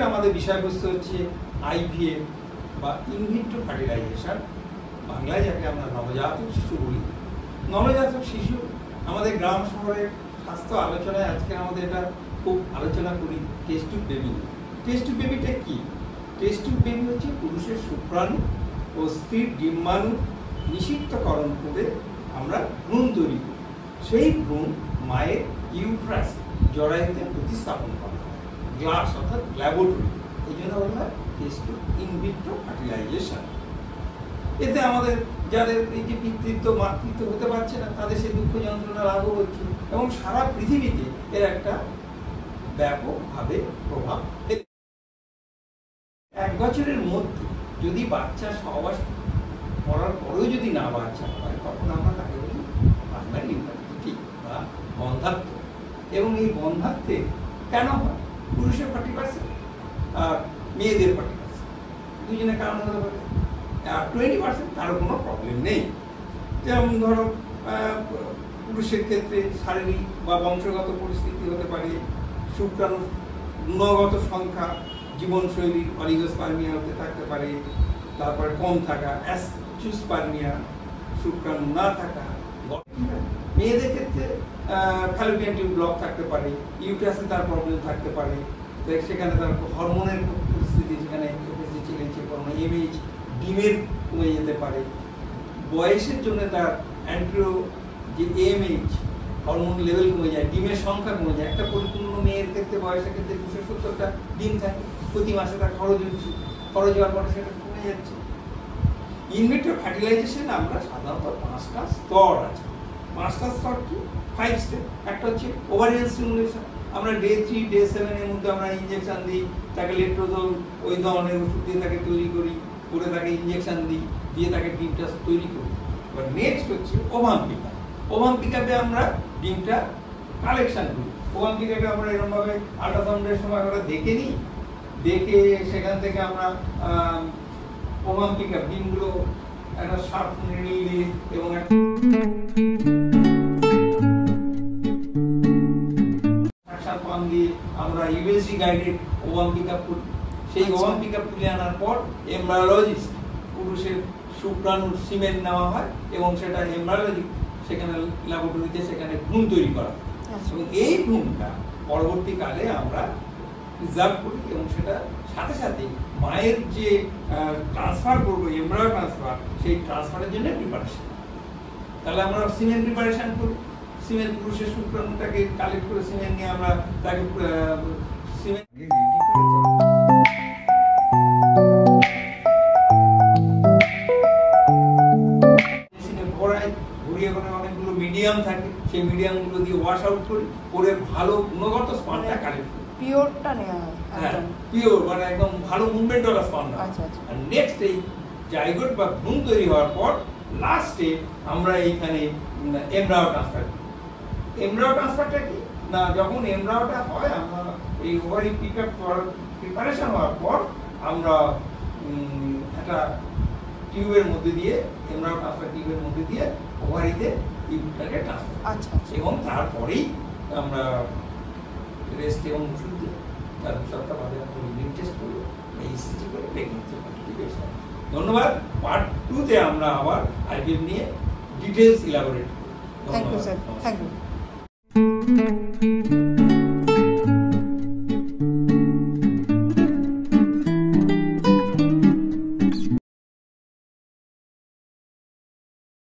আমাদের বিষয়বস্তু হচ্ছে আইভিএফ বা ইনভিট্রো ফার্টিলাইজেশন, বাংলায় যাকে আমরা নবজাতক শিশু বলি। নবজাতক শিশু আমাদের গ্রাম শহরের স্বাস্থ্য আলোচনায় আজকে আমাদের এটা খুব আলোচনা করি। Test tube baby. Test tube বেবিটা কি? টেস্ট টিউব বেবি হচ্ছে পুরুষের শুক্রাণু ও স্ত্রীর ডিম্বাণু নিষিক্তকরণ করে আমরা ভ্রূণ তৈরি করি। সেই ভ্রূণ মায়ের ইউট্রাস জরায়ুতে প্রতিস্থাপন করা হয় গ্লাস অর্থাৎ ল্যাবরেটরি। এই জন্য বলা হয় টেস্ট টিউব ইনভিট্রো ফার্টিলাইজেশন। এতে আমাদের যাদের এই যে পিতৃত্ব মাতৃত্ব হতে পারছে না তাদের সেই দুঃখ যন্ত্রণা লাঘব হচ্ছে এবং সারা পৃথিবীতে এর একটা ব্যাপকভাবে প্রভাব। 1 বছরের মধ্যে যদি বাচ্চা সহবাস করার পরেও যদি না বাচ্চা হয় তখন আমরা তাকে বলি প্রাইমারি ইনফার্টিলিটি বা বন্ধ্যাত্ব। এবং এই বন্ধ্যাত্বে কেন হয়? পুরুষের 40% আর মেয়েদের 40%, দুজনের কারণ হতে পারে। আর 20% তারও কোনো প্রবলেম নেই। যেমন ধরো পুরুষের ক্ষেত্রে শারীরিক বা বংশগত পরিস্থিতি হতে পারে, শুক্রাণুর গুণগত সংখ্যা, জীবনশৈলীর অলিগোস্পার্মিয়া হতে থাকতে পারে, তারপরে কম থাকা, অ্যাস্ট্রোস্পার্মিয়া, শুক্রাণু না থাকা। মেয়েদের ক্ষেত্রে ফ্যালোপিয়ান টিউব ব্লক থাকতে পারে, ইউট্রাসে তার প্রবলেম থাকতে পারে, সেখানে তার হরমোনের পরিস্থিতি, সেখানে এমএইচ ডিমের কমে যেতে পারে। বয়সের জন্য তার অ্যান্ট্রো যে এমএইচ হরমোন লেভেল কমে যায়, ডিমের সংখ্যা কমে যায়। একটা পরিপূর্ণ মেয়ের ক্ষেত্রে বয়সের ক্ষেত্রে 270টা ডিম থাকে, প্রতি মাসে তার খরচ হচ্ছে, খরচ হওয়ার পরে সেটা কমে যাচ্ছে। ইনভিট্রো ফার্টিলাইজেশন আমরা সাধারণত 5টা স্তর আছে। 5টা স্তর কি? 5 স্টেপ। একটা হচ্ছে ওভারিয়ান স্টিমুলেশন। আমরা ডে 3 ডে 7 এর মধ্যে আমরা ইনজেকশন দিই, তাকে লেট্রোজোল ওই ধরনের ওষুধ দিয়ে তাকে তৈরি করি, করে তাকে ইনজেকশন দিই, দিয়ে তাকে ডিমটা তৈরি করি। এবার নেক্সট হচ্ছে ovum pick up. Ovum pick আপে আমরা ডিমটা কালেকশন করি। ওভাম পিক আপে আমরা এরকমভাবে আল্ট্রাসাউন্ডের সময় আমরা দেখে নিই, দেখে সেখান থেকে আমরা ওভাম পিক আপ ডিমগুলো একটা শার্প নিডল দিয়ে এবং আমরা USG guided ovum pick up করি। সেই ওভাম পিক আপ তুলে আনার পর এমব্রায়োলজিস্ট পুরুষের শুক্রাণুর সিমেন্ট নেওয়া হয় এবং সেটা এমব্রায়োলজি সেখানে ল্যাবরেটরিতে সেখানে ভ্রূণ তৈরি করা হয়। এবং এই ভ্রূণটা পরবর্তীকালে আমরা প্রিজার্ভ করি এবং সেটা সাথে সাথে মায়ের যে ট্রান্সফার করবো এমব্রায়ো ট্রান্সফার, সেই ট্রান্সফারের জন্য প্রিপারেশন। তাহলে আমরা সিমেন্ট প্রিপারেশন করি। সিমেন্ট পুরুষের শুক্রাণুটাকে কালেক্ট করে সিমেন্ট নিয়ে আমরা তাকে সিমেন্ট অনেকগুলো মিডিয়াম থাকে, সেই মিডিয়ামগুলো দিয়ে ওয়াশ আউট করি, করে ভালো গুণগত স্পানটা কালেক্ট করি। পিওরটা নেওয়া হয়। হ্যাঁ, পিওর মানে একদম ভালো মুভমেন্ট ওয়ালা স্পান। আর নেক্সট এই জাইগোট বা ভ্রূণ তৈরি হওয়ার পর লাস্টে আমরা এইখানে এমব্রায়ো ট্রান্সফার করি। এমব্রায়ো ট্রান্সফারটা কি না, যখন এমব্রায়োটা হয় আমরা এই ওভারি পিক আপ করার প্রিপারেশন হওয়ার পর আমরা একটা টিউবের মধ্যে দিয়ে এমব্রায়ো ট্রান্সফার টিউবের মধ্যে দিয়ে ওভারিতে টিউবটাকে ট্রান্সফার। এবং তারপরেই আমরা রেস্ট এবং ওষুধ দিই, তার 2 সপ্তাহ বাদে আমরা ইমিউন টেস্ট করি, এইচসিজি করে প্রেগনেন্সি সার্টিফিকেশন। ধন্যবাদ। পার্ট 2 তে আমরা আবার আইভিএফ নিয়ে ডিটেইলস ইলাবোরেট করব। Thank you sir. Thank you.